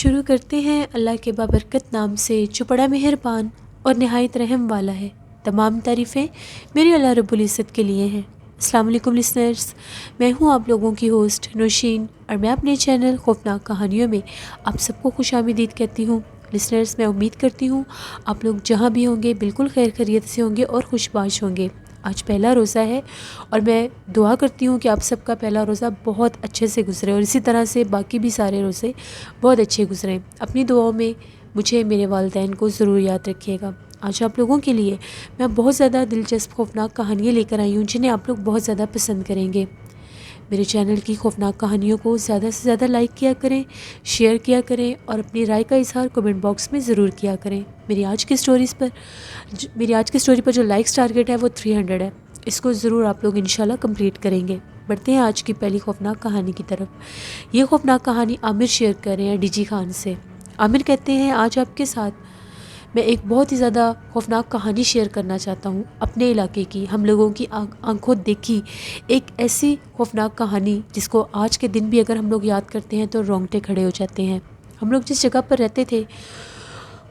شروع کرتے ہیں اللہ کے بابرکت نام سے جو بڑا مہربان اور نہایت رحم والا ہے۔ تمام تعریفیں میرے اللہ رب العزت کے لیے ہیں۔ السلام علیکم لسنرز، میں ہوں آپ لوگوں کی ہوسٹ نوشین، اور میں اپنے چینل خوفناک کہانیوں میں آپ سب کو خوش آمدید کہتی ہوں۔ لسنرز، میں امید کرتی ہوں آپ لوگ جہاں بھی ہوں گے بالکل خیر خیریت سے ہوں گے اور خوش باش ہوں گے۔ آج پہلا روزہ ہے اور میں دعا کرتی ہوں کہ آپ سب کا پہلا روزہ بہت اچھے سے گزرے اور اسی طرح سے باقی بھی سارے روزے بہت اچھے گزریں۔ اپنی دعاؤں میں مجھے میرے والدین کو ضرور یاد رکھیے گا۔ آج آپ لوگوں کے لیے میں بہت زیادہ دلچسپ خوفناک کہانیاں لے کر آئی ہوں جنہیں آپ لوگ بہت زیادہ پسند کریں گے۔ میرے چینل کی خوفناک کہانیوں کو زیادہ سے زیادہ لائک کیا کریں، شیئر کیا کریں اور اپنی رائے کا اظہار کمنٹ باکس میں ضرور کیا کریں۔ میری آج کی سٹوری پر جو لائکس ٹارگٹ ہے وہ 300 ہے۔ اس کو ضرور آپ لوگ انشاءاللہ کمپلیٹ کریں گے۔ بڑھتے ہیں آج کی پہلی خوفناک کہانی کی طرف۔ یہ خوفناک کہانی عامر شیئر کر رہے ہیں ڈی جی خان سے۔ عامر کہتے ہیں، آج آپ کے ساتھ میں ایک بہت ہی زیادہ خوفناک کہانی شیئر کرنا چاہتا ہوں اپنے علاقے کی، ہم لوگوں کی آنکھوں دیکھی ایک ایسی خوفناک کہانی جس کو آج کے دن بھی اگر ہم لوگ یاد کرتے ہیں تو رونگٹے کھڑے ہو جاتے ہیں۔ ہم لوگ جس جگہ پر رہتے تھے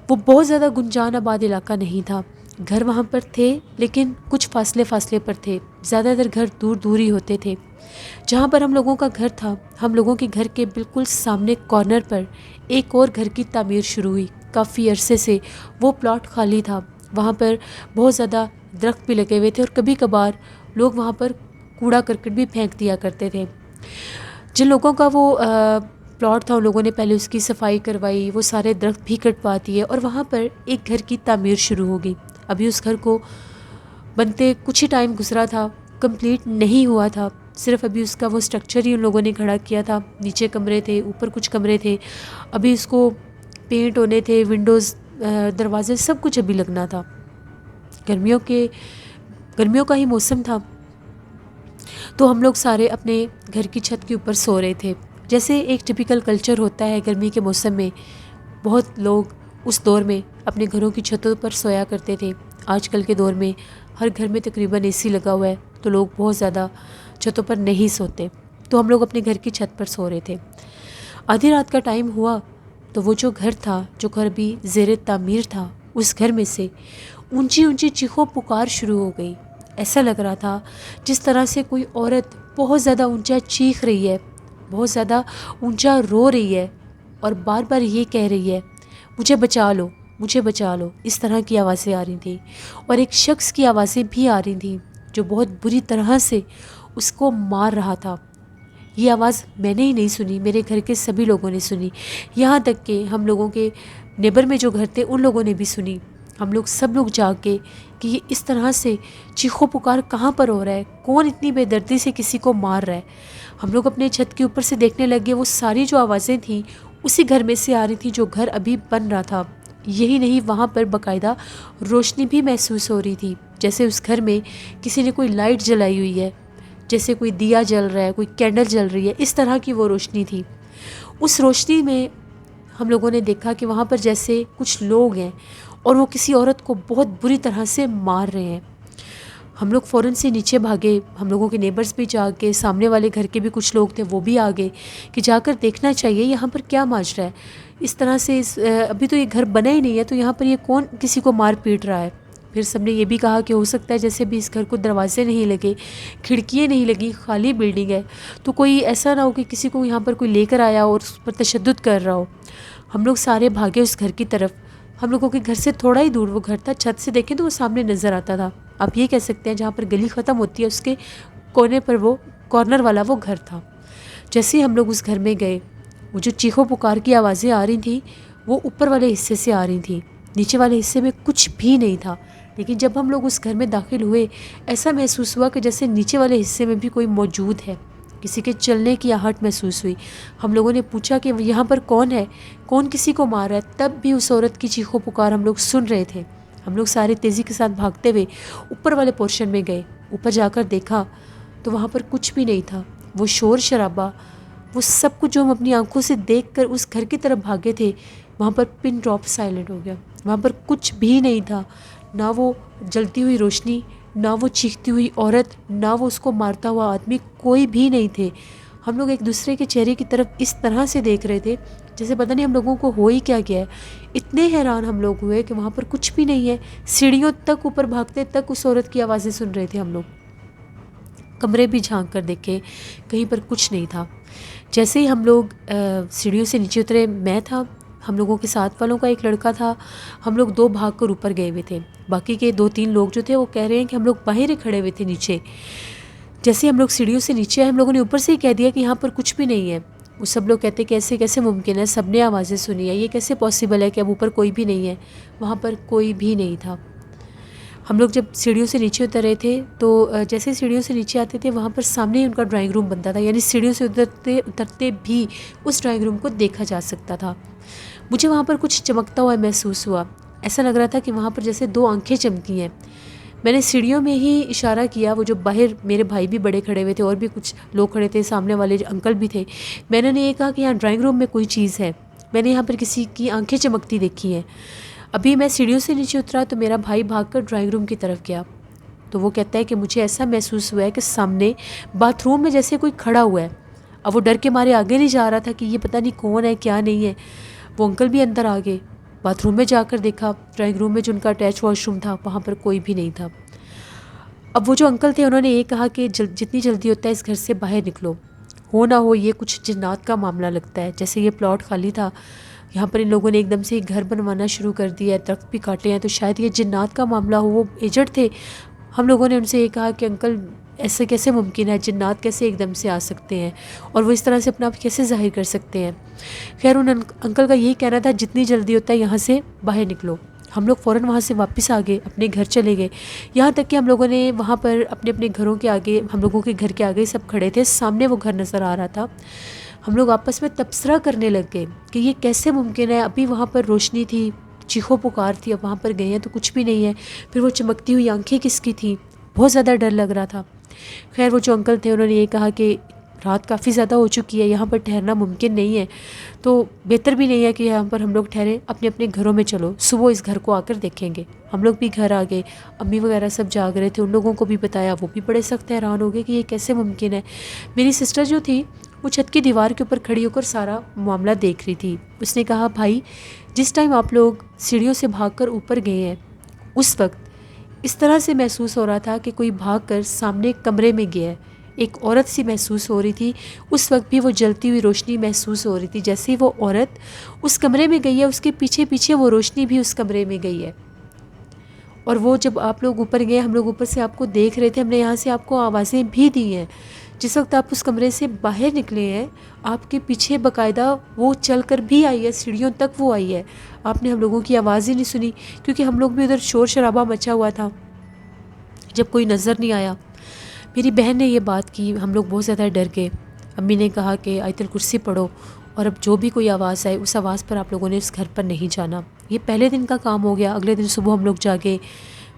وہ بہت زیادہ گنجان آباد علاقہ نہیں تھا۔ گھر وہاں پر تھے لیکن کچھ فاصلے پر تھے، زیادہ تر گھر دور دور ہی ہوتے تھے۔ جہاں پر ہم لوگوں کا گھر تھا، ہم لوگوں کے گھر کے بالکل سامنے کارنر پر ایک اور گھر کی تعمیر شروع ہوئی۔ کافی عرصے سے وہ پلاٹ خالی تھا، وہاں پر بہت زیادہ درخت بھی لگے ہوئے تھے اور کبھی کبھار لوگ وہاں پر کوڑا کرکٹ بھی پھینک دیا کرتے تھے۔ جن لوگوں کا وہ پلاٹ تھا ان لوگوں نے پہلے اس کی صفائی کروائی، وہ سارے درخت بھی کٹوا دیے اور وہاں پر ایک گھر کی تعمیر شروع ہو گئی۔ ابھی اس گھر کو بنتے کچھ ہی ٹائم گزرا تھا، کمپلیٹ نہیں ہوا تھا، صرف ابھی اس کا وہ سٹرکچر ہی ان لوگوں نے کھڑا کیا تھا۔ نیچے کمرے تھے، اوپر کچھ کمرے تھے، ابھی اس کو پینٹ ہونے تھے، ونڈوز دروازے سب کچھ ابھی لگنا تھا۔ گرمیوں کا ہی موسم تھا تو ہم لوگ سارے اپنے گھر کی چھت کے اوپر سو رہے تھے۔ جیسے ایک ٹپیکل کلچر ہوتا ہے گرمی کے موسم میں، بہت لوگ اس دور میں اپنے گھروں کی چھتوں پر سویا کرتے تھے۔ آج کل کے دور میں ہر گھر میں تقریباً اے سی لگا ہوا ہے تو لوگ بہت زیادہ چھتوں پر نہیں سوتے، تو ہم لوگ اپنے گھر کی چھت پر سو رہے تھے۔ آدھی رات کا ٹائم ہوا تو وہ جو گھر تھا، جو گھر بھی زیر تعمیر تھا، اس گھر میں سے اونچی اونچی چیخو پکار شروع ہو گئی۔ ایسا لگ رہا تھا جس طرح سے کوئی عورت بہت زیادہ اونچا چیخ رہی ہے، بہت زیادہ اونچا رو رہی ہے اور بار بار یہ کہہ رہی ہے، مجھے بچا لو، مجھے بچا لو۔ اس طرح کی آوازیں آ رہی تھیں اور ایک شخص کی آوازیں بھی آ رہی تھیں جو بہت بری طرح سے اس کو مار رہا تھا۔ یہ آواز میں نے ہی نہیں سنی، میرے گھر کے سبھی لوگوں نے سنی، یہاں تک کہ ہم لوگوں کے نیبر میں جو گھر تھے ان لوگوں نے بھی سنی۔ ہم لوگ سب لوگ جاگ کے کہ یہ اس طرح سے چیخو پکار کہاں پر ہو رہا ہے، کون اتنی بے دردی سے کسی کو مار رہا ہے۔ ہم لوگ اپنے چھت کے اوپر سے دیکھنے لگے، وہ ساری جو آوازیں تھیں اسی گھر میں سے آ رہی تھیں جو گھر ابھی بن رہا تھا۔ یہی نہیں، وہاں پر باقاعدہ روشنی بھی محسوس ہو رہی تھی، جیسے اس گھر میں کسی نے کوئی لائٹ جلائی ہوئی ہے، جیسے کوئی دیا جل رہا ہے، کوئی کینڈل جل رہی ہے، اس طرح کی وہ روشنی تھی۔ اس روشنی میں ہم لوگوں نے دیکھا کہ وہاں پر جیسے کچھ لوگ ہیں اور وہ کسی عورت کو بہت بری طرح سے مار رہے ہیں۔ ہم لوگ فوراً سے نیچے بھاگے، ہم لوگوں کے نیبرز بھی جا کے، سامنے والے گھر کے بھی کچھ لوگ تھے وہ بھی آگے کہ جا کر دیکھنا چاہیے یہاں پر کیا ماجرا ہے، اس طرح سے ابھی تو یہ گھر بنا ہی نہیں ہے تو یہاں پر یہ کون کسی کو مار پیٹ رہا ہے۔ پھر سب نے یہ بھی کہا کہ ہو سکتا ہے جیسے بھی اس گھر کو دروازے نہیں لگے، کھڑکیاں نہیں لگی، خالی بلڈنگ ہے، تو کوئی ایسا نہ ہو کہ کسی کو یہاں پر کوئی لے کر آیا اور اس پر تشدد کر رہا ہو۔ ہم لوگ سارے بھاگے اس گھر کی طرف۔ ہم لوگوں کے گھر سے تھوڑا ہی دور وہ گھر تھا، چھت سے دیکھیں تو وہ سامنے نظر آتا تھا۔ آپ یہ کہہ سکتے ہیں جہاں پر گلی ختم ہوتی ہے اس کے کونے پر وہ کارنر والا وہ گھر تھا۔ جیسے ہی ہم لوگ اس گھر میں گئے، وہ جو چیخو پکار کی آوازیں آ رہی تھیں وہ اوپر والے حصے سے آ رہی تھیں، نیچے والے حصے میں کچھ بھی نہیں تھا۔ لیکن جب ہم لوگ اس گھر میں داخل ہوئے، ایسا محسوس ہوا کہ جیسے نیچے والے حصے میں بھی کوئی موجود ہے، کسی کے چلنے کی آہٹ محسوس ہوئی۔ ہم لوگوں نے پوچھا کہ یہاں پر کون ہے، کون کسی کو مار رہا ہے، تب بھی اس عورت کی چیخو پکار ہم لوگ سن رہے تھے۔ ہم لوگ سارے تیزی کے ساتھ بھاگتے ہوئے اوپر والے پورشن میں گئے، اوپر جا کر دیکھا تو وہاں پر کچھ بھی نہیں تھا۔ وہ شور شرابہ، وہ سب کچھ جو ہم اپنی آنکھوں سے دیکھ کر اس گھر کی طرف بھاگے تھے، وہاں پر پن ڈراپ سائلنٹ ہو گیا۔ وہاں پر کچھ بھی نہیں تھا، نہ وہ جلتی ہوئی روشنی، نہ وہ چیختی ہوئی عورت، نہ وہ اس کو مارتا ہوا آدمی، کوئی بھی نہیں تھے۔ ہم لوگ ایک دوسرے کے چہرے کی طرف اس طرح سے دیکھ رہے تھے جیسے پتہ نہیں ہم لوگوں کو ہو ہی کیا گیا ہے. اتنے حیران ہم لوگ ہوئے کہ وہاں پر کچھ بھی نہیں ہے. سیڑھیوں تک اوپر بھاگتے تک اس عورت کی آوازیں سن رہے تھے ہم لوگ. کمرے بھی جھانک کر دیکھے, کہیں پر کچھ نہیں تھا. جیسے ہی ہم لوگ سیڑھیوں سے نیچے اترے, میں تھا, ہم لوگوں کے ساتھ والوں کا ایک لڑکا تھا, ہم لوگ 2 بھاگ کر اوپر گئے ہوئے تھے. باقی کے 2-3 لوگ جو تھے وہ کہہ رہے ہیں کہ ہم لوگ باہر ہی کھڑے ہوئے تھے نیچے. جیسے ہم لوگ سیڑھیوں سے نیچے آئے, ہم لوگوں نے اوپر سے ہی کہہ دیا کہ یہاں پر کچھ بھی نہیں ہے. وہ سب لوگ کہتے کہ ایسے کیسے ممکن ہے, سب نے آوازیں سنی ہے, یہ کیسے پاسبل ہے کہ اب اوپر کوئی بھی نہیں ہے. وہاں پر کوئی بھی نہیں تھا. ہم لوگ جب سیڑھیوں سے نیچے اتر رہے تھے تو جیسے سیڑھیوں سے نیچے آتے تھے وہاں پر سامنے ہی ان کا ڈرائنگ روم بنتا تھا, یعنی سیڑھیوں سے اترتے بھی اس ڈرائنگ روم کو دیکھا جا سکتا تھا. مجھے وہاں پر کچھ چمکتا ہوا محسوس ہوا. ایسا لگ رہا تھا کہ وہاں پر جیسے 2 آنکھیں چمکی ہیں. میں نے سیڑھیوں میں ہی اشارہ کیا, وہ جو باہر میرے بھائی بھی بڑے کھڑے ہوئے تھے اور بھی کچھ لوگ کھڑے تھے, سامنے والے انکل بھی تھے. میں نے یہ کہا کہ یہاں ڈرائنگ روم میں کوئی چیز ہے, میں نے یہاں پر کسی کی آنکھیں چمکتی دیکھی ہیں. ابھی میں سیڑھیوں سے نیچے اترا تو میرا بھائی بھاگ کر ڈرائنگ روم کی طرف گیا. تو وہ کہتا ہے کہ مجھے ایسا محسوس ہوا ہے کہ سامنے باتھ روم میں جیسے کوئی کھڑا ہوا ہے. اب وہ ڈر کے مارے آگے نہیں جا رہا تھا کہ یہ پتہ نہیں کون ہے کیا نہیں ہے. وہ انکل بھی اندر آ گئے, باتھ روم میں جا کر دیکھا, ڈرائنگ روم میں جو ان کا اٹیچ واش روم تھا وہاں پر کوئی بھی نہیں تھا. اب وہ جو انکل تھے انہوں نے یہ کہا کہ جتنی جلدی ہوتا ہے اس گھر سے باہر نکلو, ہو نہ ہو یہ کچھ جنات کا معاملہ لگتا ہے. جیسے یہ پلاٹ خالی تھا, یہاں پر ان لوگوں نے ایک دم سے گھر بنوانا شروع کر دیا ہے, درخت بھی کاٹے ہیں, تو شاید یہ جنات کا معاملہ ہو. وہ ایجنٹ تھے. ہم لوگوں نے ان سے یہ کہا کہ انکل ایسے کیسے ممکن ہے, جنات کیسے ایک دم سے آ سکتے ہیں اور وہ اس طرح سے اپنا آپ کیسے ظاہر کر سکتے ہیں. خیر ان انکل کا یہی کہنا تھا جتنی جلدی ہوتا ہے یہاں سے باہر نکلو. ہم لوگ فوراً وہاں سے واپس آ گئے, اپنے گھر چلے گئے. یہاں تک کہ ہم لوگوں نے وہاں پر اپنے اپنے گھروں کے آگے, ہم لوگوں کے گھر کے آگے سب کھڑے تھے, سامنے وہ گھر نظر آ رہا تھا. ہم لوگ آپس میں تبصرہ کرنے لگ گئے کہ یہ کیسے ممکن ہے, ابھی وہاں پر روشنی تھی, چیخو پکار تھی, اب وہاں پر گئے ہیں تو کچھ بھی نہیں ہے. پھر وہ چمکتی ہوئی آنکھیں کس کی تھیں, بہت زیادہ ڈر لگ رہا تھا. خیر وہ جو انکل تھے انہوں نے یہ کہا کہ رات کافی زیادہ ہو چکی ہے, یہاں پر ٹھہرنا ممکن نہیں ہے, تو بہتر بھی نہیں ہے کہ یہاں پر ہم لوگ ٹھہریں, اپنے اپنے گھروں میں چلو, صبح اس گھر کو آ کر دیکھیں گے. ہم لوگ بھی گھر آ گئے, امی وغیرہ سب جاگ رہے تھے, ان لوگوں کو بھی بتایا, وہ بھی بڑے سخت حیران ہو گئے کہ یہ کیسے ممکن ہے. میری سسٹر جو تھی وہ چھت کی دیوار کے اوپر کھڑی ہو کر سارا معاملہ دیکھ رہی تھی. اس نے کہا بھائی جس ٹائم آپ لوگ سیڑھیوں سے بھاگ کر اوپر گئے ہیں اس وقت اس طرح سے محسوس ہو رہا تھا کہ کوئی بھاگ کر سامنے کمرے میں گیا ہے. ایک عورت سی محسوس ہو رہی تھی, اس وقت بھی وہ جلتی ہوئی روشنی محسوس ہو رہی تھی. جیسے ہی وہ عورت اس کمرے میں گئی ہے اس کے پیچھے پیچھے وہ روشنی بھی اس کمرے میں گئی ہے. اور وہ جب آپ لوگ اوپر گئے, ہم لوگ اوپر سے آپ کو دیکھ رہے تھے, ہم نے یہاں سے آپ کو آوازیں بھی دی ہیں. جس وقت آپ اس کمرے سے باہر نکلے ہیں آپ کے پیچھے باقاعدہ وہ چل کر بھی آئی ہے, سیڑھیوں تک وہ آئی ہے. آپ نے ہم لوگوں کی آواز ہی نہیں سنی کیونکہ ہم لوگ بھی ادھر شور شرابہ مچا ہوا تھا, جب کوئی نظر نہیں آیا. میری بہن نے یہ بات کی, ہم لوگ بہت زیادہ ڈر گئے. امی نے کہا کہ آیت الکرسی پڑھو اور اب جو بھی کوئی آواز آئے اس آواز پر آپ لوگوں نے اس گھر پر نہیں جانا. یہ پہلے دن کا کام ہو گیا. اگلے دن صبح ہم لوگ جاگے,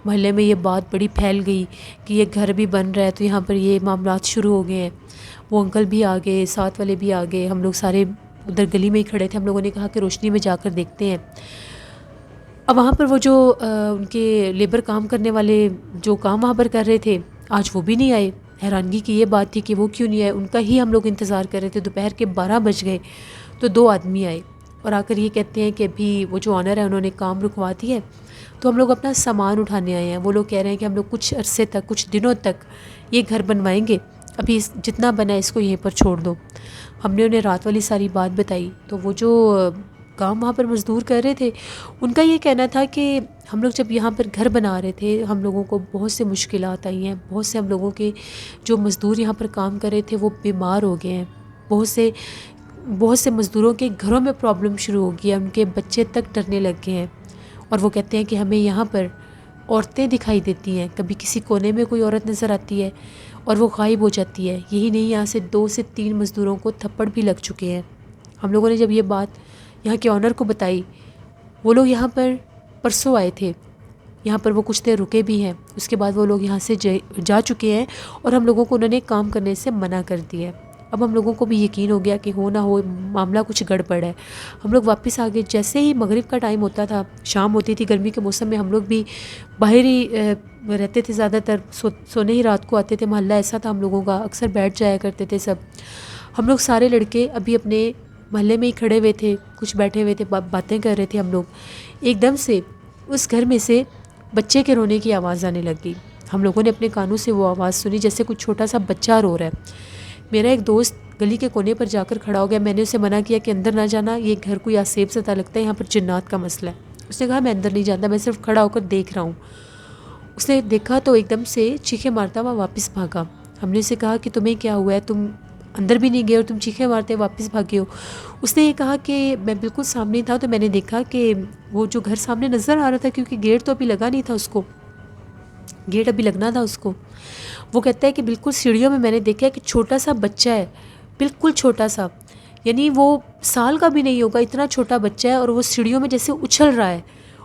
محلے میں یہ بات بڑی پھیل گئی کہ یہ گھر بھی بن رہا ہے, تو یہاں پر یہ معاملات شروع ہو گئے ہیں. وہ انکل بھی آ گئے, ساتھ والے بھی آ گئے, ہم لوگ سارے ادھر گلی میں ہی کھڑے تھے. ہم لوگوں نے کہا کہ روشنی میں جا کر دیکھتے ہیں. اب وہاں پر وہ جو ان کے لیبر کام کرنے والے جو کام وہاں پر کر رہے تھے آج وہ بھی نہیں آئے. حیرانگی کی یہ بات تھی کہ وہ کیوں نہیں آئے, ان کا ہی ہم لوگ انتظار کر رہے تھے. دوپہر کے 12 بج گئے تو 2 آدمی آئے اور آ کر یہ کہتے ہیں کہ ابھی وہ جو آنر ہے انہوں نے کام رکوا دی ہے, تو ہم لوگ اپنا سامان اٹھانے آئے ہیں. وہ لوگ کہہ رہے ہیں کہ ہم لوگ کچھ عرصے تک, کچھ دنوں تک یہ گھر بنوائیں گے, ابھی جتنا بنا ہے اس کو یہیں پر چھوڑ دو. ہم نے انہیں رات والی ساری بات بتائی. تو وہ جو کام وہاں پر مزدور کر رہے تھے ان کا یہ کہنا تھا کہ ہم لوگ جب یہاں پر گھر بنا رہے تھے ہم لوگوں کو بہت سے مشکلات آئی ہیں. بہت سے ہم لوگوں کے جو مزدور یہاں پر کام کر رہے تھے وہ بیمار ہو گئے ہیں. بہت سے مزدوروں کے گھروں میں پرابلم شروع ہو گئی ہے, ان کے بچے تک ڈرنے لگ گئے ہیں. اور وہ کہتے ہیں کہ ہمیں یہاں پر عورتیں دکھائی دیتی ہیں, کبھی کسی کونے میں کوئی عورت نظر آتی ہے اور وہ غائب ہو جاتی ہے. یہی نہیں, یہاں سے 2 سے 3 مزدوروں کو تھپڑ بھی لگ چکے ہیں. ہم لوگوں نے جب یہ بات یہاں کے آنر کو بتائی, وہ لوگ یہاں پر پرسوں آئے تھے, یہاں پر وہ کچھ دیر رکے بھی ہیں. اس کے بعد وہ لوگ یہاں سے جا چکے ہیں اور ہم لوگوں کو انہوں نے کام کرنے سے منع کر دیا ہے. اب ہم لوگوں کو بھی یقین ہو گیا کہ ہو نہ ہو معاملہ کچھ گڑبڑ ہے. ہم لوگ واپس آ گئے. جیسے ہی مغرب کا ٹائم ہوتا تھا, شام ہوتی تھی, گرمی کے موسم میں ہم لوگ بھی باہر ہی رہتے تھے زیادہ تر, سونے ہی رات کو آتے تھے. محلہ ایسا تھا ہم لوگوں کا, اکثر بیٹھ جایا کرتے تھے سب. ہم لوگ سارے لڑکے ابھی اپنے محلے میں ہی کھڑے ہوئے تھے، کچھ بیٹھے ہوئے تھے، باتیں کر رہے تھے ہم لوگ، ایک دم سے اس گھر میں سے بچے کے رونے کی آواز آنے لگ گئی۔ ہم لوگوں نے اپنے کانوں سے وہ آواز سنی جیسے کچھ چھوٹا سا بچہ رو رہا ہے۔ میرا ایک دوست گلی کے کونے پر جا کر کھڑا ہو گیا، میں نے اسے منع کیا کہ اندر نہ جانا، یہ گھر کوئی آسیب زدہ لگتا ہے، یہاں پر جنات کا مسئلہ ہے۔ اس نے کہا میں اندر نہیں جاتا، میں صرف کھڑا ہو کر دیکھ رہا ہوں۔ اس نے دیکھا تو ایک دم سے چیخیں مارتا ہوا واپس بھاگا۔ ہم نے اسے کہا کہ تمہیں کیا ہوا ہے، تم اندر بھی نہیں گئے اور تم چیخیں مارتے واپس بھاگے ہو؟ اس نے یہ کہا کہ میں بالکل سامنے تھا تو میں نے دیکھا کہ وہ جو گھر سامنے نظر آ رہا تھا، کیونکہ گیٹ تو ابھی لگا نہیں تھا، اس کو گیٹ ابھی لگنا تھا اس کو۔ وہ کہتا ہے کہ بالکل سیڑھیوں میں نے دیکھا کہ چھوٹا سا بچہ ہے، بالکل چھوٹا سا، یعنی وہ سال کا بھی نہیں ہوگا، اتنا چھوٹا بچہ ہے، اور وہ سیڑھیوں میں جیسے اچھل رہا ہے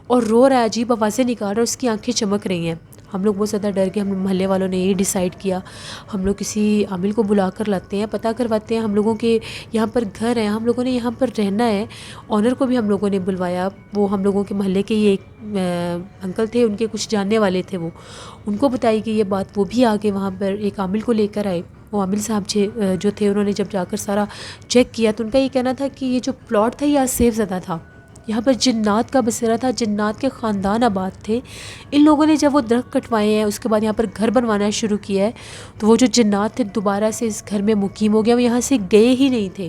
اور رو رہا ہے، عجیب آوازیں نکال رہا ہے، اس کی آنکھیں چمک رہی ہیں۔ ہم لوگ بہت زیادہ ڈر گئے، ہم محلے والوں نے یہی ڈیسائیڈ کیا ہم لوگ کسی عامل کو بلا کر لاتے ہیں، پتہ کرواتے ہیں، ہم لوگوں کے یہاں پر گھر ہیں، ہم لوگوں نے یہاں پر رہنا ہے۔ آنر کو بھی ہم لوگوں نے بلوایا، وہ ہم لوگوں کے محلے کے ہی ایک انکل تھے، ان کے کچھ جاننے والے تھے، وہ ان کو بتائی کہ یہ بات، وہ بھی آگے وہاں پر ایک عامل کو لے کر آئے۔ وہ عامل صاحب جو تھے، انہوں نے جب جا کر سارا چیک کیا تو ان کا یہ کہنا تھا کہ یہ جو پلاٹ تھا یہ سیف زدہ تھا، یہاں پر جنات کا بسیرا تھا، جنات کے خاندان آباد تھے۔ ان لوگوں نے جب وہ درخت کٹوائے ہیں، اس کے بعد یہاں پر گھر بنوانا شروع کیا ہے، تو وہ جو جنات تھے دوبارہ سے اس گھر میں مقیم ہو گیا، وہ یہاں سے گئے ہی نہیں تھے۔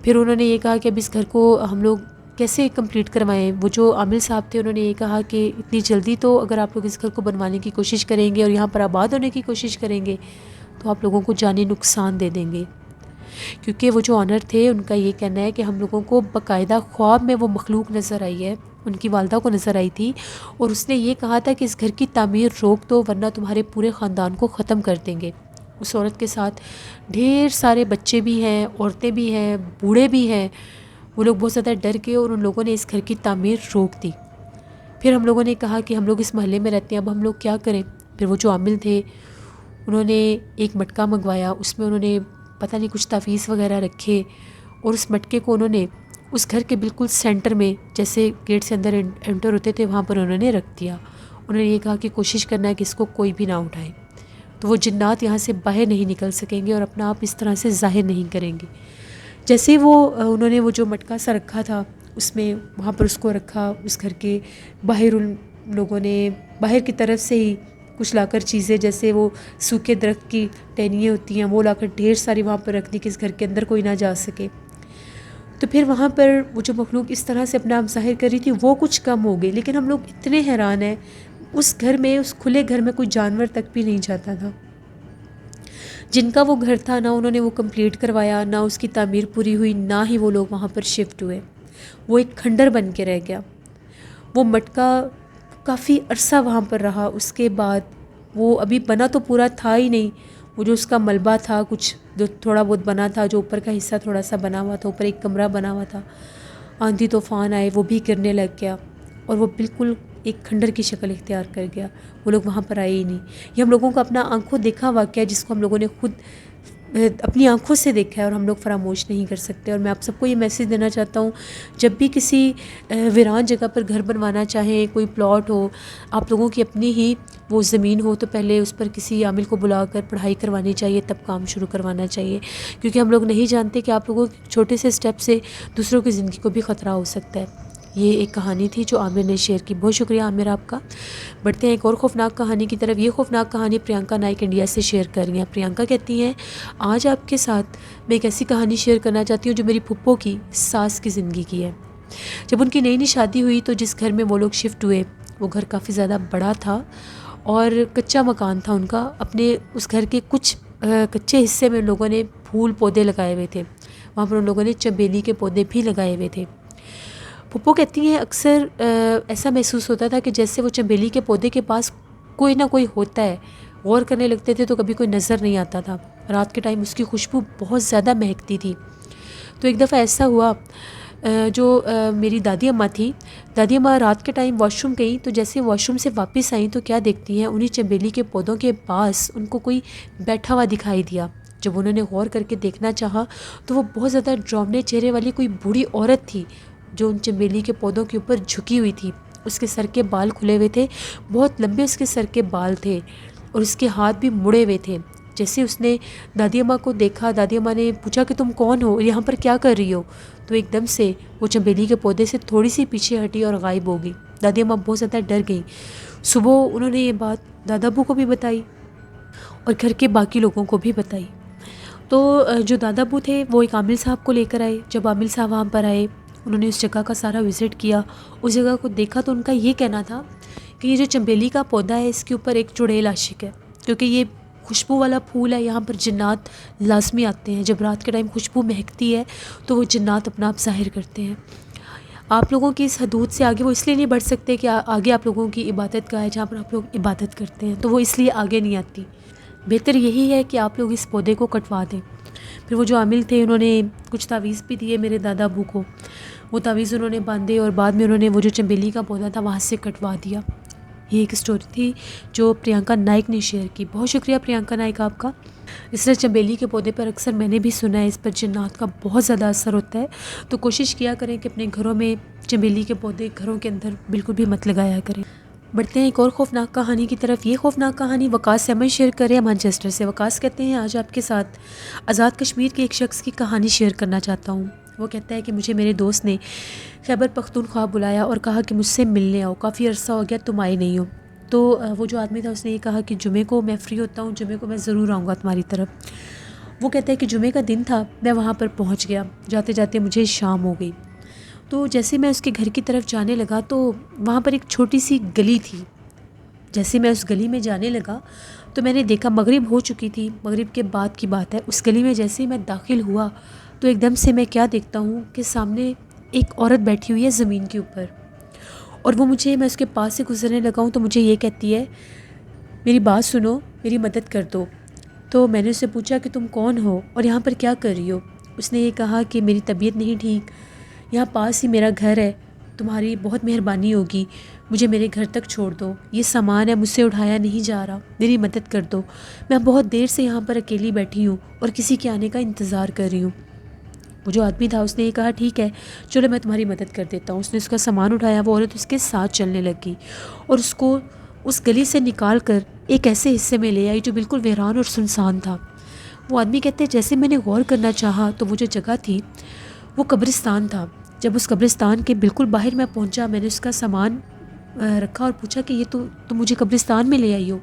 پھر انہوں نے یہ کہا کہ اب اس گھر کو ہم لوگ کیسے کمپلیٹ کروائیں۔ وہ جو عامل صاحب تھے انہوں نے یہ کہا کہ اتنی جلدی تو اگر آپ لوگ اس گھر کو بنوانے کی کوشش کریں گے اور یہاں پر آباد ہونے کی کوشش کریں گے تو آپ لوگوں کو جانی نقصان دے دیں گے، کیونکہ وہ جو آنر تھے ان کا یہ کہنا ہے کہ ہم لوگوں کو باقاعدہ خواب میں وہ مخلوق نظر آئی ہے، ان کی والدہ کو نظر آئی تھی، اور اس نے یہ کہا تھا کہ اس گھر کی تعمیر روک دو ورنہ تمہارے پورے خاندان کو ختم کر دیں گے۔ اس عورت کے ساتھ ڈھیر سارے بچے بھی ہیں، عورتیں بھی ہیں، بوڑھے بھی ہیں۔ وہ لوگ بہت زیادہ ڈر گئے اور ان لوگوں نے اس گھر کی تعمیر روک دی۔ پھر ہم لوگوں نے کہا کہ ہم لوگ اس محلے میں رہتے ہیں، اب ہم لوگ کیا کریں؟ پھر وہ جو عامل تھے انہوں نے ایک مٹکا منگوایا، اس میں انہوں نے پتہ نہیں کچھ تفیظ وغیرہ رکھے، اور اس مٹکے کو انہوں نے اس گھر کے بالکل سینٹر میں، جیسے گیٹ سے اندر انٹر ہوتے تھے وہاں پر انہوں نے رکھ دیا۔ انہوں نے یہ کہا کہ کوشش کرنا ہے کہ اس کو کوئی بھی نہ اٹھائے، تو وہ جنات یہاں سے باہر نہیں نکل سکیں گے اور اپنا آپ اس طرح سے ظاہر نہیں کریں گے۔ جیسے انہوں نے وہ جو مٹکا سا رکھا تھا اس میں وہاں پر اس کو رکھا، اس گھر کے باہر ان لوگوں نے باہر کی طرف سے ہی کچھ لا کر چیزیں، جیسے وہ سوکھے درخت کی ٹہنیاں ہوتی ہیں، وہ لا کر ڈھیر ساری وہاں پر رکھ دی کہ اس گھر کے اندر کوئی نہ جا سکے۔ تو پھر وہاں پر وہ جو مخلوق اس طرح سے اپنا آپ ظاہر کر رہی تھی وہ کچھ کم ہو گئی، لیکن ہم لوگ اتنے حیران ہیں، اس گھر میں، اس کھلے گھر میں کوئی جانور تک بھی نہیں جاتا تھا۔ جن کا وہ گھر تھا نہ انہوں نے وہ کمپلیٹ کروایا، نہ اس کی تعمیر پوری ہوئی، نہ ہی وہ لوگ وہاں پر شفٹ ہوئے، وہ ایک کھنڈر بن کے رہ گیا۔ وہ مٹکا کافی عرصہ وہاں پر رہا، اس کے بعد وہ ابھی بنا تو پورا تھا ہی نہیں، وہ جو اس کا ملبہ تھا کچھ جو تھوڑا بہت بنا تھا، جو اوپر کا حصہ تھوڑا سا بنا ہوا تھا، اوپر ایک کمرہ بنا ہوا تھا، آندھی طوفان آئے وہ بھی گرنے لگ گیا اور وہ بالکل ایک کھنڈر کی شکل اختیار کر گیا۔ وہ لوگ وہاں پر آئے ہی نہیں۔ یہ ہم لوگوں کو اپنا آنکھوں دیکھا واقعہ، جس کو ہم لوگوں نے خود اپنی آنکھوں سے دیکھا ہے اور ہم لوگ فراموش نہیں کر سکتے۔ اور میں آپ سب کو یہ میسیج دینا چاہتا ہوں، جب بھی کسی ویران جگہ پر گھر بنوانا چاہیں، کوئی پلاٹ ہو، آپ لوگوں کی اپنی ہی وہ زمین ہو، تو پہلے اس پر کسی عامل کو بلا کر پڑھائی کروانی چاہیے، تب کام شروع کروانا چاہیے، کیونکہ ہم لوگ نہیں جانتے کہ آپ لوگوں کے چھوٹے سے سٹیپ سے دوسروں کی زندگی کو بھی خطرہ ہو سکتا ہے۔ یہ ایک کہانی تھی جو عامر نے شیئر کی، بہت شکریہ عامر آپ کا۔ بڑھتے ہیں ایک اور خوفناک کہانی کی طرف۔ یہ خوفناک کہانی پرینکا نائک انڈیا سے شیئر کر رہی ہیں۔ پرینکا کہتی ہیں، آج آپ کے ساتھ میں ایک ایسی کہانی شیئر کرنا چاہتی ہوں جو میری پھپھو کی ساس کی زندگی کی ہے۔ جب ان کی نئی شادی ہوئی تو جس گھر میں وہ لوگ شفٹ ہوئے، وہ گھر کافی زیادہ بڑا تھا اور کچا مکان تھا ان کا۔ اپنے اس گھر کے کچھ کچے حصے میں ان لوگوں نے پھول پودے لگائے ہوئے تھے، وہاں پر ان لوگوں نے چنبیلی کے پودے بھی لگائے ہوئے تھے۔ پھپھو کہتی ہیں اکثر ایسا محسوس ہوتا تھا کہ جیسے وہ چنبیلی کے پودے کے پاس کوئی نہ کوئی ہوتا ہے، غور کرنے لگتے تھے تو کبھی کوئی نظر نہیں آتا تھا۔ رات کے ٹائم اس کی خوشبو بہت زیادہ مہکتی تھی۔ تو ایک دفعہ ایسا ہوا، جو میری دادی اماں تھی، دادی اماں رات کے ٹائم واش روم گئیں، تو جیسے واش روم سے واپس آئیں تو کیا دیکھتی ہیں، انہیں چنبیلی کے پودوں کے پاس ان کو کوئی بیٹھا ہوا دکھائی دیا۔ جب انہوں نے غور کر کے دیکھنا چاہا تو وہ بہت زیادہ ڈراؤنے چہرے والی کوئی بوڑھی عورت تھی جو ان چنبیلی کے پودوں کے اوپر جھکی ہوئی تھی۔ اس کے سر کے بال کھلے ہوئے تھے، بہت لمبے اس کے سر کے بال تھے اور اس کے ہاتھ بھی مڑے ہوئے تھے، جیسے اس نے دادی اماں کو دیکھا، دادی اماں نے پوچھا کہ تم کون ہو، یہاں پر کیا کر رہی ہو، تو ایک دم سے وہ چنبیلی کے پودے سے تھوڑی سی پیچھے ہٹی اور غائب ہو گئی۔ دادی اماں بہت زیادہ ڈر گئیں۔ صبح انہوں نے یہ بات دادا ابو کو بھی بتائی اور گھر کے باقی لوگوں کو بھی بتائی۔ تو جو دادا ابو تھے وہ ایک عامل صاحب کو لے کر آئے۔ جب عامل صاحب وہاں پر آئے، انہوں نے اس جگہ کا سارا وزٹ کیا، اس جگہ کو دیکھا، تو ان کا یہ کہنا تھا کہ یہ جو چنبیلی کا پودا ہے اس کے اوپر ایک چڑیل عاشق ہے، کیونکہ یہ خوشبو والا پھول ہے، یہاں پر جنات لازمی آتے ہیں۔ جب رات کے ٹائم خوشبو مہکتی ہے تو وہ جنات اپنا آپ ظاہر کرتے ہیں۔ آپ لوگوں کی اس حدود سے آگے وہ اس لیے نہیں بڑھ سکتے کہ آگے آپ لوگوں کی عبادت گاہ ہے جہاں پر آپ لوگ عبادت کرتے ہیں، تو وہ اس لیے آگے نہیں آتی۔ بہتر یہی ہے کہ آپ لوگ اس پودے کو کٹوا دیں۔ پھر وہ جو عامل تھے انہوں نے کچھ تعویذ بھی دیے میرے دادا ابو کو، وہ تعویذ انہوں نے باندھے اور بعد میں انہوں نے وہ جو چنبیلی کا پودا تھا وہاں سے کٹوا دیا۔ یہ ایک اسٹوری تھی جو پرینکا نائک نے شیئر کی۔ بہت شکریہ پرینکا نائک آپ کا۔ اس طرح چنبیلی کے پودے پر اکثر میں نے بھی سنا ہے اس پر جنات کا بہت زیادہ اثر ہوتا ہے، تو کوشش کیا کریں کہ اپنے گھروں میں چنبیلی کے پودے گھروں کے اندر بالکل بھی مت لگایا کریں۔ بڑھتے ہیں ایک اور خوفناک کہانی کی طرف۔ یہ خوفناک کہانی وقاص احمد شیئر کر رہے ہیں مانچسٹر سے۔ وقاص کہتے ہیں آج آپ کے ساتھ آزاد کشمیر کے ایک شخص کی کہانی شیئر کرنا چاہتا ہوں۔ وہ کہتا ہے کہ مجھے میرے دوست نے خیبر پختونخوا بلایا اور کہا کہ مجھ سے ملنے آؤ، کافی عرصہ ہو گیا تم آئے نہیں ہو۔ تو وہ جو آدمی تھا اس نے یہ کہا کہ جمعے کو میں فری ہوتا ہوں، جمعے کو میں ضرور آؤں گا تمہاری طرف۔ وہ کہتا ہے کہ جمعے کا دن تھا، میں وہاں پر پہنچ گیا، جاتے جاتے مجھے شام ہو گئی۔ تو جیسے میں اس کے گھر کی طرف جانے لگا تو وہاں پر ایک چھوٹی سی گلی تھی۔ جیسے میں اس گلی میں جانے لگا تو میں نے دیکھا مغرب ہو چکی تھی، مغرب کے بعد کی بات ہے۔ اس گلی میں جیسے ہی میں داخل ہوا تو ایک دم سے میں کیا دیکھتا ہوں کہ سامنے ایک عورت بیٹھی ہوئی ہے زمین کے اوپر، اور وہ میں اس کے پاس سے گزرنے لگا ہوں تو مجھے یہ کہتی ہے میری بات سنو، میری مدد کر دو۔ تو میں نے اس سے پوچھا کہ تم کون ہو اور یہاں پر کیا کر رہی ہو؟ اس نے یہ کہا کہ میری طبیعت نہیں ٹھیک، یہاں پاس ہی میرا گھر ہے، تمہاری بہت مہربانی ہوگی، مجھے میرے گھر تک چھوڑ دو، یہ سامان ہے مجھ سے اٹھایا نہیں جا رہا، میری مدد کر دو، میں بہت دیر سے یہاں پر اکیلی بیٹھی ہوں اور کسی کے آنے کا انتظار کر رہی ہوں۔ وہ جو آدمی تھا اس نے یہ کہا ٹھیک ہے چلو میں تمہاری مدد کر دیتا ہوں۔ اس نے اس کا سامان اٹھایا، وہ عورت اس کے ساتھ چلنے لگی اور اس کو اس گلی سے نکال کر ایک ایسے حصے میں لے آئی جو بالکل ویران اور سنسان تھا۔ وہ آدمی کہتے ہیں جیسے میں نے غور کرنا چاہا تو وہ جو جگہ تھی وہ قبرستان تھا۔ جب اس قبرستان کے بالکل باہر میں پہنچا، میں نے اس کا سامان رکھا اور پوچھا کہ یہ تو مجھے قبرستان میں لے آئی ہو۔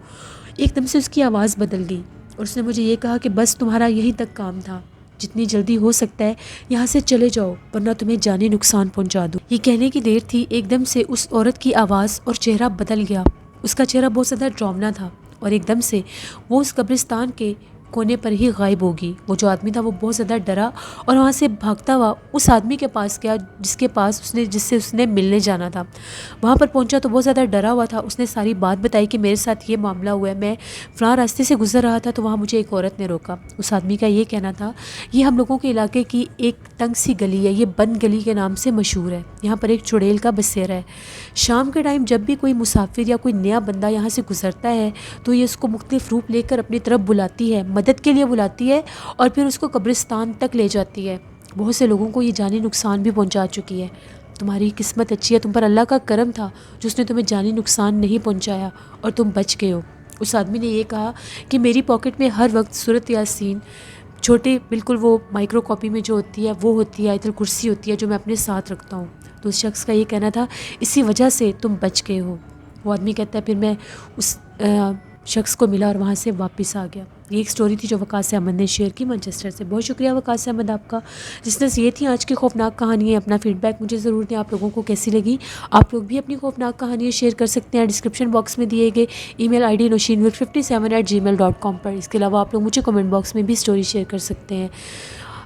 ایک دم سے اس کی آواز بدل گئی اور اس نے مجھے یہ کہا کہ بس تمہارا یہیں تک کام تھا، جتنی جلدی ہو سکتا ہے یہاں سے چلے جاؤ ورنہ تمہیں جانی نقصان پہنچا دوں۔ یہ کہنے کی دیر تھی، ایک دم سے اس عورت کی آواز اور چہرہ بدل گیا۔ اس کا چہرہ بہت زیادہ ڈراؤنا تھا اور ایک دم سے وہ اس قبرستان کے کونے پر ہی غائب ہوگی۔ وہ جو آدمی تھا وہ بہت زیادہ ڈرا اور وہاں سے بھاگتا ہوا اس آدمی کے پاس گیا جس سے اس نے ملنے جانا تھا۔ وہاں پر پہنچا تو بہت زیادہ ڈرا ہوا تھا۔ اس نے ساری بات بتائی کہ میرے ساتھ یہ معاملہ ہوا ہے، میں فلاں راستے سے گزر رہا تھا تو وہاں مجھے ایک عورت نے روکا۔ اس آدمی کا یہ کہنا تھا یہ ہم لوگوں کے علاقے کی ایک تنگ سی گلی ہے، یہ بند گلی کے نام سے مشہور ہے، یہاں پر ایک چڑیل کا بسیرا ہے۔ شام کے ٹائم جب بھی کوئی مسافر یا کوئی نیا بندہ یہاں سے گزرتا ہے تو یہ اس کو مختلف روپ لے کر اپنی طرف بلاتی ہے، مدد کے لیے بلاتی ہے اور پھر اس کو قبرستان تک لے جاتی ہے۔ بہت سے لوگوں کو یہ جانی نقصان بھی پہنچا چکی ہے۔ تمہاری قسمت اچھی ہے، تم پر اللہ کا کرم تھا جو اس نے تمہیں جانی نقصان نہیں پہنچایا اور تم بچ گئے ہو۔ اس آدمی نے یہ کہا کہ میری پاکٹ میں ہر وقت سورۃ یاسین چھوٹے بالکل وہ مائکرو کاپی میں جو ہوتی ہے وہ ہوتی ہے، آیت الکرسی ہوتی ہے جو میں اپنے ساتھ رکھتا ہوں۔ تو اس شخص کا یہ کہنا تھا اسی وجہ سے تم بچ گئے ہو۔ وہ آدمی کہتا ہے پھر میں اس شخص کو ملا اور وہاں سے واپس آ گیا۔ یہ ایک سٹوری تھی جو وقاص احمد نے شیئر کی مانچسٹر سے۔ بہت شکریہ وقاص احمد آپ کا۔ جس طرح سے یہ تھی آج کی خوفناک کہانی ہے، اپنا فیڈ بیک مجھے ضرور دیں آپ لوگوں کو کیسی لگی۔ آپ لوگ بھی اپنی خوفناک کہانیاں شیئر کر سکتے ہیں ڈسکرپشن باکس میں دیے گئے ای میل آئی ڈی noshinwil57@gmail.com پر۔ اس کے علاوہ آپ لوگ مجھے کمنٹ باکس میں بھی سٹوری شیئر کر سکتے ہیں۔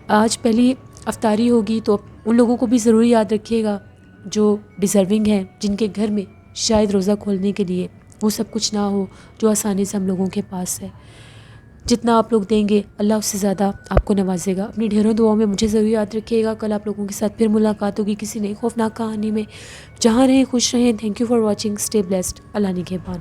آج پہلی افطاری ہوگی تو ان لوگوں کو بھی ضرور یاد رکھیے گا جو ڈیزرونگ ہیں، جن کے گھر میں شاید روزہ کھولنے کے لیے وہ سب کچھ نہ ہو جو آسانی سے ہم لوگوں کے پاس ہے۔ جتنا آپ لوگ دیں گے اللہ اس سے زیادہ آپ کو نوازے گا۔ اپنی ڈھیروں دعاؤں میں مجھے ضرور یاد رکھیے گا۔ کل آپ لوگوں کے ساتھ پھر ملاقات ہوگی کسی نئی خوفناک کہانی میں۔ جہاں رہیں خوش رہیں۔ Thank you for watching, stay blessed. اللہ نگہبان۔